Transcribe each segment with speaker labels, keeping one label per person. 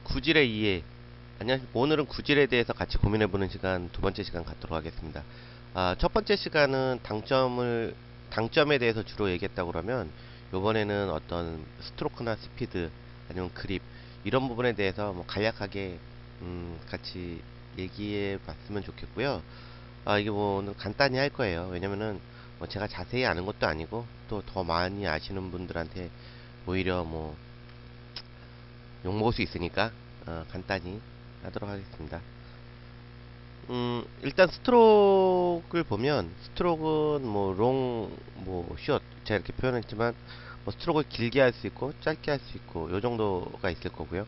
Speaker 1: 구질의 이해. 안녕하세요. 오늘은 구질에 대해서 같이 고민해보는 시간, 두 번째 시간 갖도록 하겠습니다. 첫 번째 시간은 당점에 대해서 주로 얘기했다고 그러면, 요번에는 어떤 스트로크나 스피드, 아니면 그립, 이런 부분에 대해서 뭐 간략하게, 같이 얘기해 봤으면 좋겠고요. 이게 뭐 오늘 간단히 할 거예요. 왜냐면은, 뭐 제가 자세히 아는 것도 아니고, 또 더 많이 아시는 분들한테 오히려 뭐, 욕먹을 수 있으니까 간단히 하도록 하겠습니다. 일단 스트로크를 보면 스트로크는 뭐 롱, 뭐 숏, 제가 이렇게 표현했지만 뭐 스트로크를 길게 할 수 있고 짧게 할 수 있고 요 정도가 있을 거고요.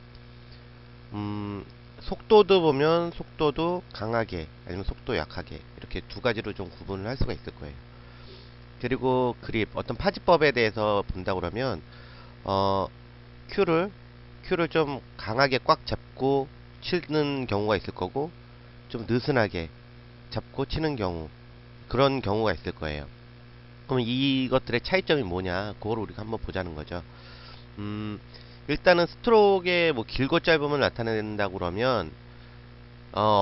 Speaker 1: 속도도 보면 속도도 강하게 아니면 속도 약하게 이렇게 두 가지로 좀 구분을 할 수가 있을 거예요. 그리고 그립 어떤 파지법에 대해서 본다 그러면 어 큐를 큐를 좀 강하게 꽉 잡고 치는 경우가 있을 거고 좀 느슨하게 잡고 치는 경우 그런 경우가 있을 거예요. 그럼 이것들의 차이점이 뭐냐 그걸 우리가 한번 보자는 거죠. 음, 일단은 스트로크의 뭐 길고 짧음을 나타낸다고 그러면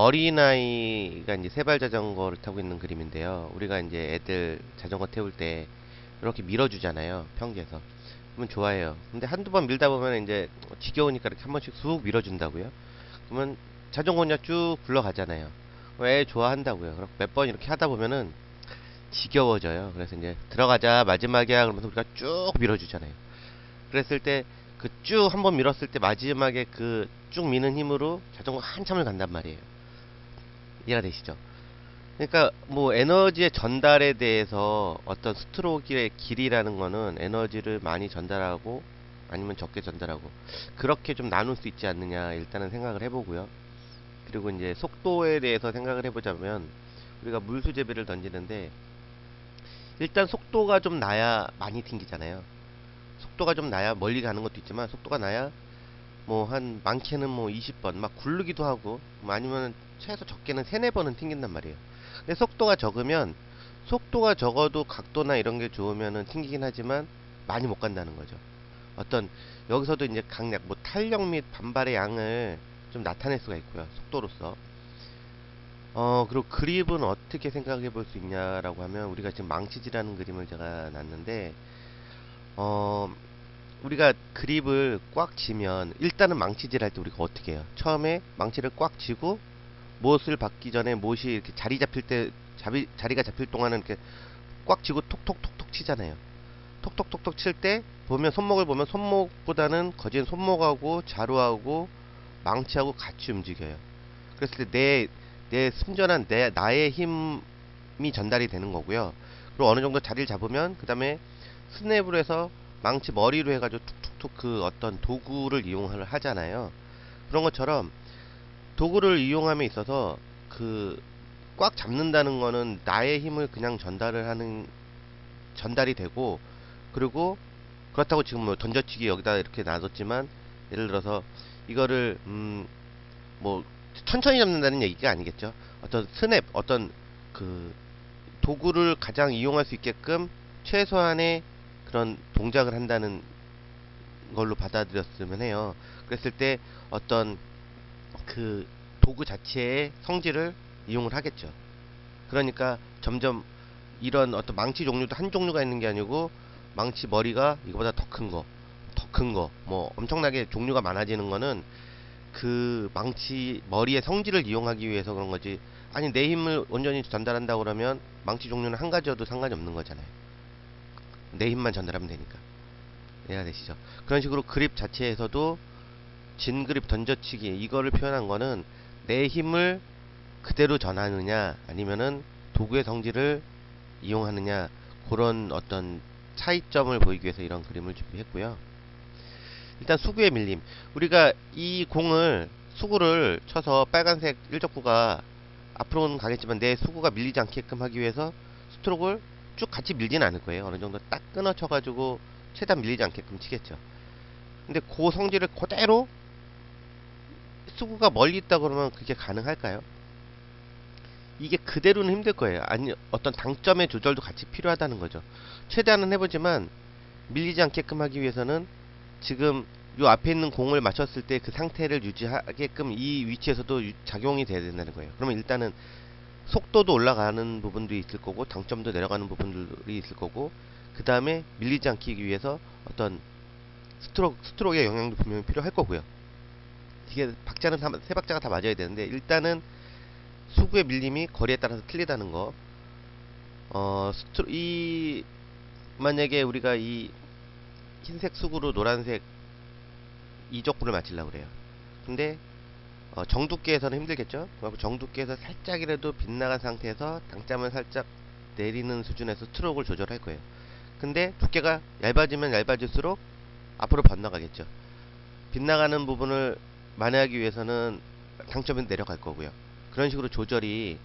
Speaker 1: 어린아이가 이제 세발 자전거를 타고 있는 그림인데요. 우리가 이제 애들 자전거 태울 때 이렇게 밀어주잖아요. 평지에서. 그러면 좋아해요. 근데 한두 번 밀다 보면 이제 지겨우니까 이렇게 한 번씩 쑥 밀어준다고요. 그러면 자전거 그냥 쭉 굴러가잖아요. 왜 좋아한다고요. 그럼 몇 번 이렇게 하다 보면은 지겨워져요. 그래서 이제 들어가자 마지막이야 그러면서 우리가 쭉 밀어주잖아요. 그랬을 때 그 쭉 한 번 밀었을 때 마지막에 그 쭉 미는 힘으로 자전거 한참을 간단 말이에요. 이해가 되시죠? 그러니까 뭐 에너지의 전달에 대해서 어떤 스트로크의 길이라는 거는 에너지를 많이 전달하고 아니면 적게 전달하고 그렇게 좀 나눌 수 있지 않느냐 일단은 생각을 해보고요. 그리고 이제 속도에 대해서 생각을 해보자면 우리가 물수제비를 던지는데 일단 속도가 좀 나야 많이 튕기잖아요. 속도가 좀 나야 멀리 가는 것도 있지만 속도가 나야 뭐 한 많게는 뭐 20번 막 굴르기도 하고 뭐 아니면 최소 적게는 3, 4번은 튕긴단 말이에요. 근데 속도가 적으면 속도가 적어도 각도나 이런 게 좋으면은 튕기긴 하지만 많이 못 간다는 거죠. 어떤 여기서도 이제 강약 뭐 탄력 및 반발의 양을 좀 나타낼 수가 있고요. 속도로서. 그리고 그립은 어떻게 생각해 볼 수 있냐라고 하면 우리가 지금 망치질하는 그림을 제가 놨는데 어 우리가 그립을 꽉 쥐면 일단은 망치질 할 때 우리가 어떻게 해요? 처음에 망치를 꽉 쥐고 못을 받기 전에 못이 이렇게 자리 잡힐 때 자리가 잡힐 동안은 이렇게 꽉 쥐고 톡톡톡톡 치잖아요. 톡톡톡톡 칠 때 보면 손목을 보면 손목보다는 거진 손목하고 자루하고 망치하고 같이 움직여요. 그랬을 때 내 순전한 나의 힘이 전달이 되는 거고요. 그리고 어느 정도 자리를 잡으면 그 다음에 스냅으로 해서 망치 머리로 해가지고 툭툭툭 그 어떤 도구를 이용을 하잖아요. 그런 것처럼 도구를 이용함에 있어서 그 꽉 잡는다는 거는 나의 힘을 그냥 전달이 되고 그리고 그렇다고 지금 뭐 던져치기 여기다 이렇게 놔뒀지만 예를 들어서 이거를 뭐 천천히 잡는다는 얘기가 아니겠죠. 어떤 스냅 어떤 그 도구를 가장 이용할 수 있게끔 최소한의 그런 동작을 한다는 걸로 받아들였으면 해요. 그랬을 때 어떤 그 도구 자체의 성질을 이용을 하겠죠. 그러니까 점점 이런 어떤 망치 종류도 한 종류가 있는 게 아니고 망치 머리가 이거보다 더 큰 거, 더 큰 거, 뭐 엄청나게 종류가 많아지는 거는 그 망치 머리의 성질을 이용하기 위해서 그런 거지. 아니 내 힘을 온전히 전달한다 그러면 망치 종류는 한 가지여도 상관이 없는 거잖아요. 내 힘만 전달하면 되니까. 이해가 되시죠? 그런 식으로 그립 자체에서도 진그립 던져치기 이거를 표현한 거는 내 힘을 그대로 전하느냐 아니면은 도구의 성질을 이용하느냐 그런 어떤 차이점을 보이기 위해서 이런 그림을 준비했고요. 일단 수구의 밀림. 우리가 이 공을 수구를 쳐서 빨간색 일적구가 앞으로는 가겠지만 내 수구가 밀리지 않게끔 하기 위해서 스트로크를 쭉 같이 밀지는 않을 거예요. 어느 정도 딱 끊어 쳐가지고 최대한 밀리지 않게끔 치겠죠. 근데 그 성질을 그대로 수구가 멀리 있다 그러면 그게 가능할까요? 이게 그대로는 힘들 거예요. 아니 어떤 당점의 조절도 같이 필요하다는 거죠. 최대한은 해보지만 밀리지 않게끔 하기 위해서는 지금 요 앞에 있는 공을 맞췄을 때 그 상태를 유지하게끔 이 위치에서도 작용이 돼야 된다는 거예요. 그러면 일단은 속도도 올라가는 부분도 있을 거고 당점도 내려가는 부분들이 있을 거고, 그 다음에 밀리지 않기 위해서 어떤 스트로크의 영향도 분명히 필요할 거고요. 이게 박자는 세 박자가 다 맞아야 되는데, 일단은 수구의 밀림이 거리에 따라서 틀리다는 거. 만약에 우리가 이 흰색 수구로 노란색 이적구를 맞추려고 그래요. 근데 정두께에서는 힘들겠죠. 그리고 정두께에서 살짝이라도 빗나간 상태에서 당점을 살짝 내리는 수준에서 스트로크를 조절할 거예요. 근데 두께가 얇아지면 얇아질수록 앞으로 번나가겠죠. 빗나가는 부분을 만회하기 위해서는 당점이 내려갈 거고요. 그런 식으로 조절이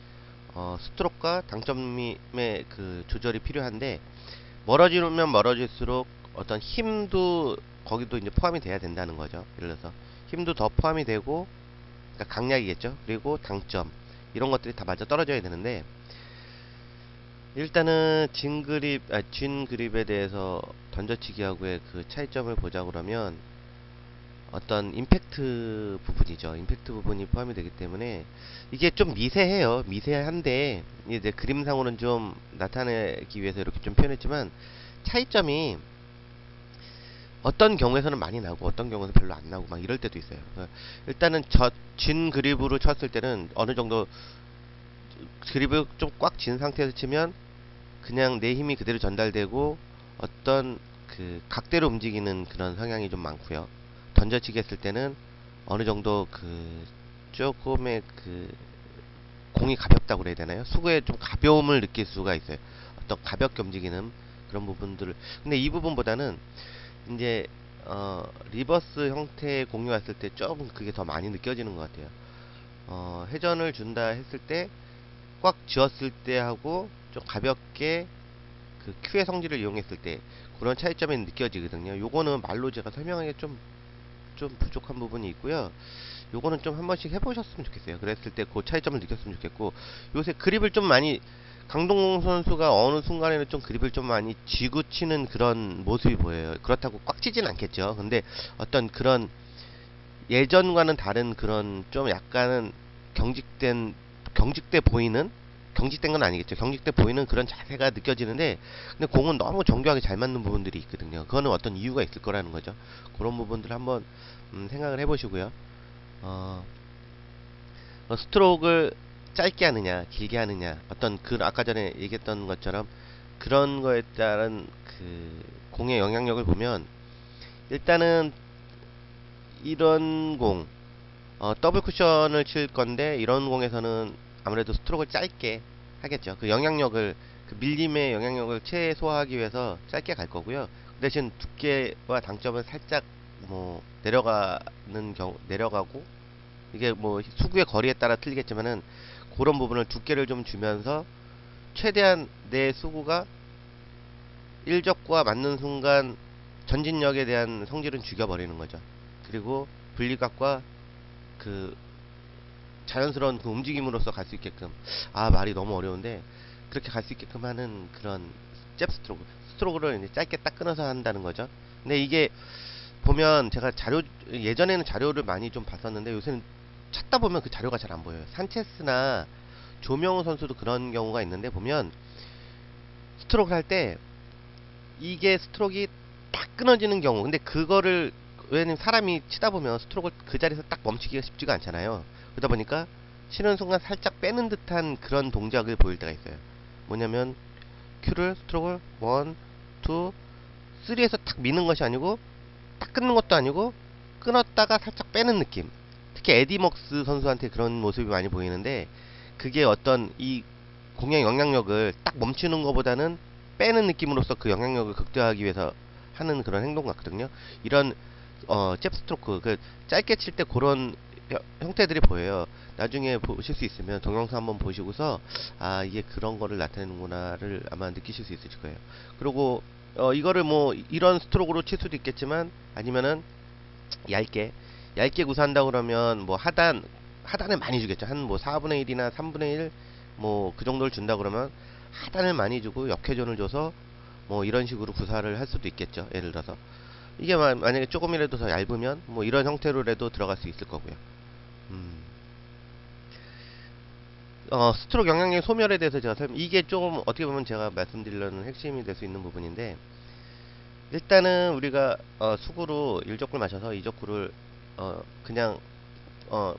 Speaker 1: 스트로크와 당점의 그 조절이 필요한데, 멀어지면 멀어질수록 어떤 힘도 거기도 이제 포함이 돼야 된다는 거죠. 예를 들어서 힘도 더 포함이 되고, 그러니까 강약이겠죠. 그리고 당점, 이런 것들이 다 맞아 떨어져야 되는데, 일단은 진 그립에 대해서 던져치기하고의 그 차이점을 보자 그러면, 어떤 임팩트 부분이죠. 임팩트 부분이 포함이 되기 때문에 이게 좀 미세해요. 미세한데 이제 그림상으로는 좀 나타내기 위해서 이렇게 좀 표현했지만, 차이점이 어떤 경우에서는 많이 나고 어떤 경우에는 별로 안 나고 막 이럴 때도 있어요. 일단은 진 그립으로 쳤을 때는 어느 정도 그립을 좀 꽉 진 상태에서 치면 그냥 내 힘이 그대로 전달되고 어떤 그 각대로 움직이는 그런 성향이 좀 많고요. 던져치기 했을 때는 어느 정도 그 조금의 그 공이 가볍다고 그래야 되나요? 수구에 좀 가벼움을 느낄 수가 있어요. 어떤 가볍게 움직이는 그런 부분들을. 근데 이 부분보다는 이제 리버스 형태의 공이 왔을 때 조금 그게 더 많이 느껴지는 것 같아요. 회전을 준다 했을 때 꽉 쥐었을 때 하고 좀 가볍게 그 큐의 성질을 이용했을 때 그런 차이점이 느껴지거든요. 요거는 말로 제가 설명하기 좀 부족한 부분이 있고요. 요거는 좀 한 번씩 해보셨으면 좋겠어요. 그랬을 때 그 차이점을 느꼈으면 좋겠고, 요새 그립을 좀 많이, 강동원 선수가 어느 순간에는 좀 그립을 좀 많이 쥐고 치는 그런 모습이 보여요. 그렇다고 꽉 치진 않겠죠. 근데 어떤 그런 예전과는 다른 그런 좀 약간은 경직돼 보이는, 경직된 건 아니겠죠. 경직돼 보이는 그런 자세가 느껴지는데, 근데 공은 너무 정교하게 잘 맞는 부분들이 있거든요. 그거는 어떤 이유가 있을 거라는 거죠. 그런 부분들 한번 생각을 해보시고요. 어, 스트로크를 짧게 하느냐 길게 하느냐, 어떤 그 아까 전에 얘기했던 것처럼 그런 거에 따른 그 공의 영향력을 보면, 일단은 이런 공, 더블 쿠션을 칠 건데 이런 공에서는 아무래도 스트로크를 짧게 하겠죠. 그 영향력을, 그 밀림의 영향력을 최소화하기 위해서 짧게 갈 거고요. 그 대신 두께와 당점은 살짝 뭐 내려가고, 이게 뭐 수구의 거리에 따라 틀리겠지만은 그런 부분을 두께를 좀 주면서 최대한 내 수구가 일적과 맞는 순간 전진력에 대한 성질은 죽여버리는 거죠. 그리고 분리각과 그 자연스러운 그 움직임으로써 갈 수 있게끔, 말이 너무 어려운데 그렇게 갈 수 있게끔 하는 그런 잽 스트로크를 이제 짧게 딱 끊어서 한다는 거죠. 근데 이게 보면 제가 예전에는 자료를 많이 좀 봤었는데 요새는 찾다 보면 그 자료가 잘 안 보여요. 산체스나 조명우 선수도 그런 경우가 있는데, 보면 스트로크를 할 때 이게 스트로크가 딱 끊어지는 경우, 근데 그거를, 왜냐면 사람이 치다 보면 스트로크를 그 자리에서 딱 멈추기가 쉽지가 않잖아요. 그러다 보니까 치는 순간 살짝 빼는 듯한 그런 동작을 보일 때가 있어요. 뭐냐면 큐를, 스트로크를 1, 2, 3에서 딱 미는 것이 아니고 딱 끊는 것도 아니고 끊었다가 살짝 빼는 느낌. 특히 에디 먹스 선수한테 그런 모습이 많이 보이는데, 그게 어떤 이 공의 영향력을 딱 멈추는 것보다는 빼는 느낌으로써 그 영향력을 극대화하기 위해서 하는 그런 행동 같거든요. 이런 잽 스트로크, 그 짧게 칠 때 그런 형태들이 보여요. 나중에 보실 수 있으면 동영상 한번 보시고서 이게 그런 거를 나타내는구나를 아마 느끼실 수 있으실 거예요. 그리고 이거를 뭐 이런 스트로크로 칠 수도 있겠지만, 아니면은 얇게 구사한다 그러면 뭐 하단을 많이 주겠죠. 한 뭐 4분의 1이나 3분의 1 뭐 그 정도를 준다 그러면 하단을 많이 주고 역회전을 줘서 뭐 이런 식으로 구사를 할 수도 있겠죠. 예를 들어서 이게 만약에 조금이라도 더 얇으면 뭐 이런 형태로라도 들어갈 수 있을 거고요. 음. 스트로크 영향력 소멸에 대해서 제가 이게 조금 어떻게 보면 제가 말씀드리려는 핵심이 될 수 있는 부분인데, 일단은 우리가 수구로 1족구를 맞춰서 2족구를 그냥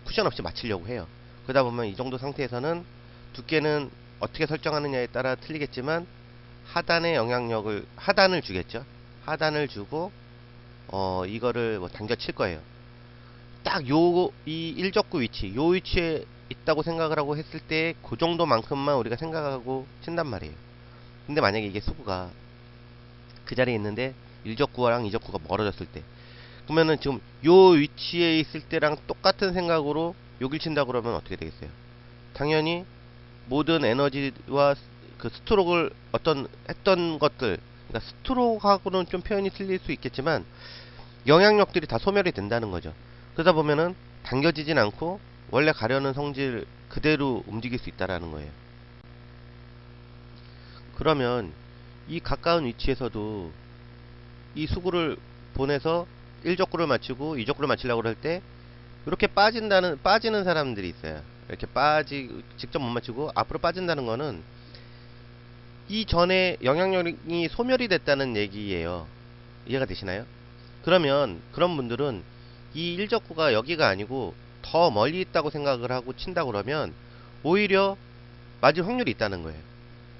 Speaker 1: 쿠션 없이 맞추려고 해요. 그러다 보면 이 정도 상태에서는 두께는 어떻게 설정하느냐에 따라 틀리겠지만 하단의 영향력을 하단을 주겠죠. 하단을 주고 이거를 뭐 당겨 칠 거예요. 딱 이 1족구 위치, 요 위치에 있다고 생각을 하고 했을 때 그 정도만큼만 우리가 생각하고 친단 말이에요. 근데 만약에 이게 수구가 그 자리에 있는데 1족구랑 2족구가 멀어졌을 때, 그러면은 지금 요 위치에 있을 때랑 똑같은 생각으로 여길 친다 그러면 어떻게 되겠어요? 당연히 모든 에너지와 그 스트로크를 했던 것들, 그러니까 스트로크하고는 좀 표현이 틀릴 수 있겠지만 영향력들이 다 소멸이 된다는 거죠. 그러다 보면은 당겨지진 않고 원래 가려는 성질 그대로 움직일 수 있다라는 거예요. 그러면 이 가까운 위치에서도 이 수구를 보내서 1족구를 맞추고 2족구를 맞추려고 할 때 이렇게 빠지는 사람들이 있어요. 이렇게 직접 못 맞추고 앞으로 빠진다는 거는 이전에 영향력이 소멸이 됐다는 얘기예요. 이해가 되시나요? 그러면 그런 분들은 이 1족구가 여기가 아니고 더 멀리 있다고 생각을 하고 친다 그러면 오히려 맞을 확률이 있다는 거예요.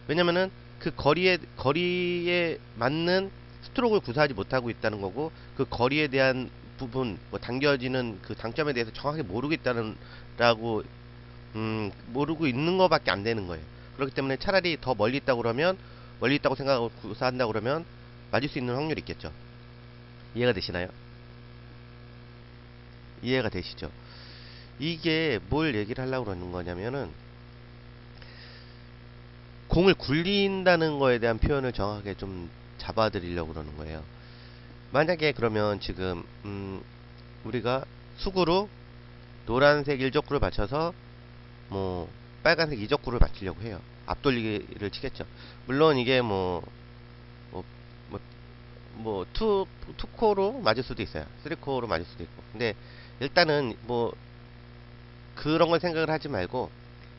Speaker 1: 왜냐면은 그 거리에 맞는 스트로크를 구사하지 못하고 있다는 거고, 그 거리에 대한 부분, 뭐 당겨지는 그 당점에 대해서 정확하게 모르고 있는 것밖에 안 되는 거예요. 그렇기 때문에 차라리 더 멀리 있다고 그러면, 멀리 있다고 생각하고 구사한다 그러면 맞을 수 있는 확률이 있겠죠. 이해가 되시나요? 이해가 되시죠? 이게 뭘 얘기를 하려고 그러는 거냐면은, 공을 굴린다는 거에 대한 표현을 정확하게 좀 잡아드리려고 그러는 거예요. 만약에 그러면 지금 우리가 수구로 노란색 1족구를 맞춰서 뭐 빨간색 2족구를 맞추려고 해요. 앞돌리기를 치겠죠. 물론 이게 뭐, 뭐, 투코로 맞을 수도 있어요. 3코어로 맞을 수도 있고. 근데 일단은 뭐 그런 걸 생각을 하지 말고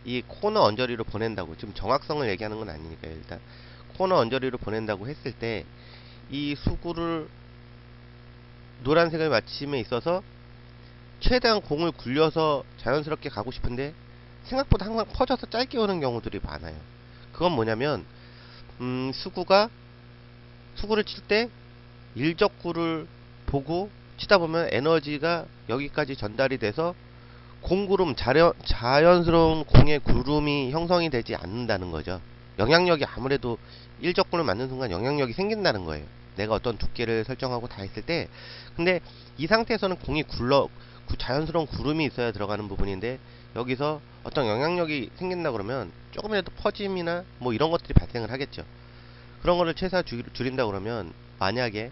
Speaker 1: 이 코너 언저리로 보낸다고, 지금 정확성을 얘기하는 건 아니니까요. 일단 코너 언저리로 보낸다고 했을 때 이 수구를 노란색을 맞춤에 있어서 최대한 공을 굴려서 자연스럽게 가고 싶은데 생각보다 항상 퍼져서 짧게 오는 경우들이 많아요. 그건 뭐냐면 수구를 칠 때 일적구를 보고 치다 보면 에너지가 여기까지 전달이 돼서 공구름, 자연스러운 공의 구름이 형성이 되지 않는다는 거죠. 영향력이 아무래도 일적구를 맞는 순간 영향력이 생긴다는 거예요. 내가 어떤 두께를 설정하고 다 했을 때. 근데 이 상태에서는 공이 자연스러운 구름이 있어야 들어가는 부분인데, 여기서 어떤 영향력이 생긴다 그러면 조금이라도 퍼짐이나 뭐 이런 것들이 발생을 하겠죠. 그런 거를 최소한 줄인다 그러면, 만약에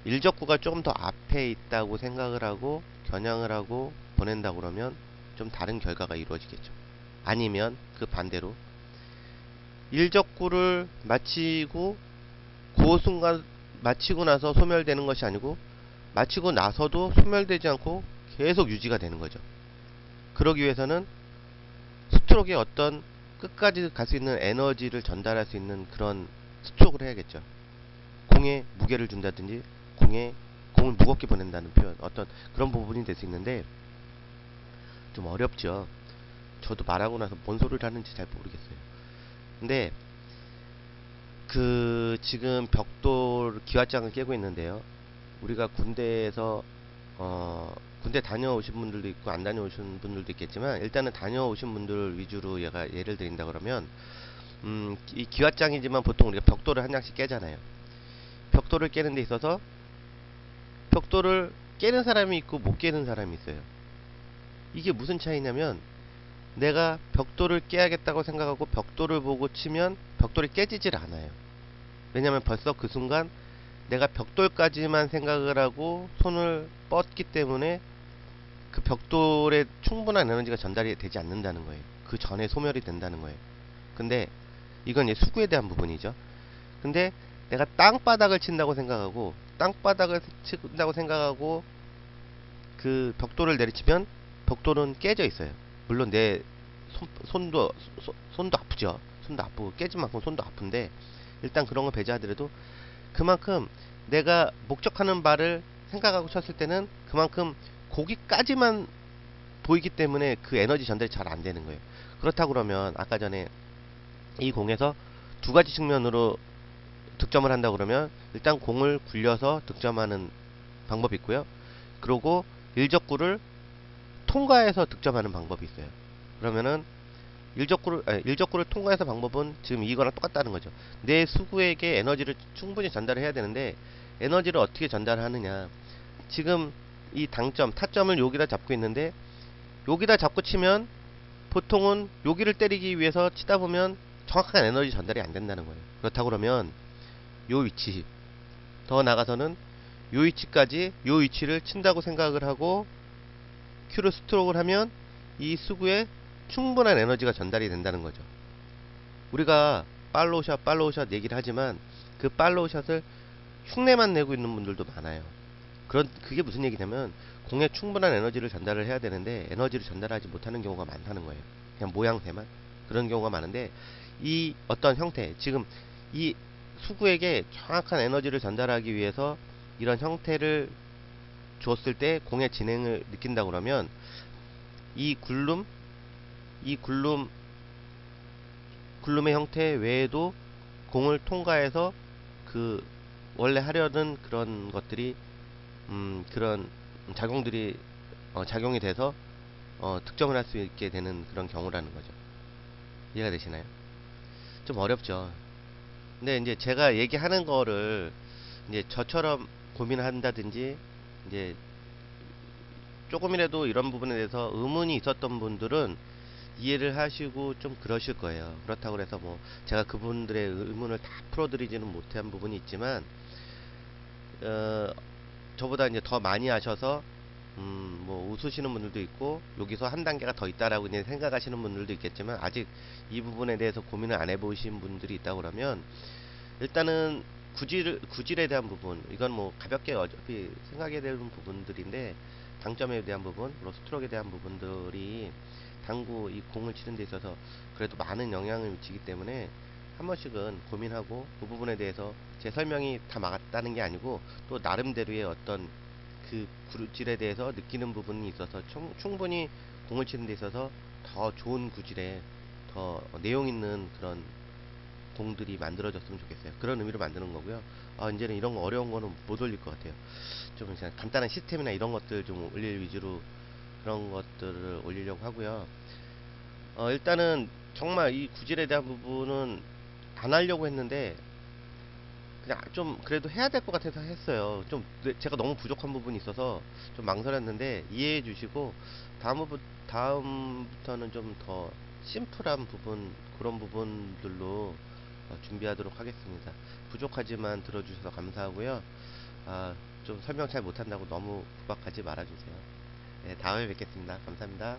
Speaker 1: 일적구가 조금 더 앞에 있다고 생각을 하고 겨냥을 하고 보낸다 그러면 좀 다른 결과가 이루어지겠죠. 아니면 그 반대로 일적구를 마치고 그 순간, 마치고 나서 소멸되는 것이 아니고 마치고 나서도 소멸되지 않고 계속 유지가 되는 거죠. 그러기 위해서는 스트로크의 어떤 끝까지 갈 수 있는 에너지를 전달할 수 있는 그런 스트로크를 해야겠죠. 공에 무게를 준다든지 공을 무겁게 보낸다는 표현, 어떤 그런 부분이 될 수 있는데 좀 어렵죠. 저도 말하고 나서 뭔 소리를 하는지 잘 모르겠어요. 근데 지금 벽돌 기와장을 깨고 있는데요. 우리가 군대 다녀오신 분들도 있고 안 다녀오신 분들도 있겠지만, 일단은 다녀오신 분들 위주로 예를 드린다 그러면 이 기와장이지만 보통 우리가 벽돌을 한 장씩 깨잖아요. 벽돌을 깨는 데 있어서 벽돌을 깨는 사람이 있고 못 깨는 사람이 있어요. 이게 무슨 차이냐면, 내가 벽돌을 깨야겠다고 생각하고 벽돌을 보고 치면 벽돌이 깨지질 않아요. 왜냐면 벌써 그 순간 내가 벽돌까지만 생각을 하고 손을 뻗기 때문에 그 벽돌에 충분한 에너지가 전달이 되지 않는다는 거예요. 그 전에 소멸이 된다는 거예요. 근데 이건 이제 수구에 대한 부분이죠. 근데 내가 땅바닥을 친다고 생각하고 땅바닥을 친다고 생각하고 그 벽돌을 내리치면 벽돌은 깨져 있어요. 물론 내 손도 아프죠. 손도 아프고 깨진 만큼 손도 아픈데 일단 그런 거 배제하더라도 그만큼 내가 목적하는 바를 생각하고 쳤을 때는 그만큼 거기까지만 보이기 때문에 그 에너지 전달이 잘 안 되는 거예요. 그렇다고 그러면 아까 전에 이 공에서 두 가지 측면으로 득점을 한다 그러면 일단 공을 굴려서 득점하는 방법이 있고요. 그리고 일적구를 통과해서 득점하는 방법이 있어요. 그러면은 일적구를 통과해서 방법은 지금 이거랑 똑같다는 거죠. 내 수구에게 에너지를 충분히 전달을 해야 되는데 에너지를 어떻게 전달하느냐. 지금 이 당점, 타점을 여기다 잡고 있는데 여기다 잡고 치면 보통은 여기를 때리기 위해서 치다 보면 정확한 에너지 전달이 안 된다는 거예요. 그렇다고 그러면 요 위치, 더 나가서는 요 위치까지 요 위치를 친다고 생각을 하고 큐를 스트로크를 하면 이 수구에 충분한 에너지가 전달이 된다는 거죠. 우리가 팔로우샷 얘기를 하지만 그 팔로우샷을 흉내만 내고 있는 분들도 많아요. 그게 무슨 얘기냐면 공에 충분한 에너지를 전달을 해야 되는데 에너지를 전달하지 못하는 경우가 많다는 거예요. 그냥 모양새만 그런 경우가 많은데 이 어떤 형태, 지금 이 수구에게 정확한 에너지를 전달하기 위해서 이런 형태를 주었을 때 공의 진행을 느낀다 그러면 이 굴름, 이 굴름의 형태 외에도 공을 통과해서 그 원래 하려는 그런 것들이 그런 작용들이 작용이 돼서 득점을 할 수 있게 되는 그런 경우라는 거죠. 이해가 되시나요? 좀 어렵죠. 근데 이제 제가 얘기하는 거를 이제 저처럼 고민을 한다든지 이제 조금이라도 이런 부분에 대해서 의문이 있었던 분들은 이해를 하시고 좀 그러실 거예요. 그렇다고 해서 뭐 제가 그분들의 의문을 다 풀어드리지는 못한 부분이 있지만 어, 저보다 이제 더 많이 하셔서 뭐 웃으시는 분들도 있고 여기서 한 단계가 더 있다라고 이제 생각하시는 분들도 있겠지만 아직 이 부분에 대해서 고민을 안 해보신 분들이 있다고 그러면 일단은 구질에 대한 부분 이건 뭐 가볍게 어차피 생각해야 되는 부분들인데 당점에 대한 부분 그리고 스트로크에 대한 부분들이 당구 이 공을 치는 데 있어서 그래도 많은 영향을 미치기 때문에 한 번씩은 고민하고 그 부분에 대해서 제 설명이 다 맞다는 게 아니고 또 나름대로의 어떤 그 구질에 대해서 느끼는 부분이 있어서 충분히 공을 치는 데 있어서 더 좋은 구질에 더 내용 있는 그런 공들이 만들어졌으면 좋겠어요. 그런 의미로 만드는 거고요. 이제는 이런 거 어려운 거는 못 올릴 것 같아요. 좀 그냥 간단한 시스템이나 이런 것들 좀 올릴 위주로 그런 것들을 올리려고 하고요. 일단은 정말 이 구질에 대한 부분은 안 하려고 했는데 그냥 좀 그래도 해야 될 것 같아서 했어요. 좀 제가 너무 부족한 부분이 있어서 좀 망설였는데 이해해 주시고 다음부터는 좀 더 심플한 부분 그런 부분들로 준비하도록 하겠습니다. 부족하지만 들어주셔서 감사하고요. 좀 설명 잘 못한다고 너무 구박하지 말아주세요. 네, 다음에 뵙겠습니다. 감사합니다.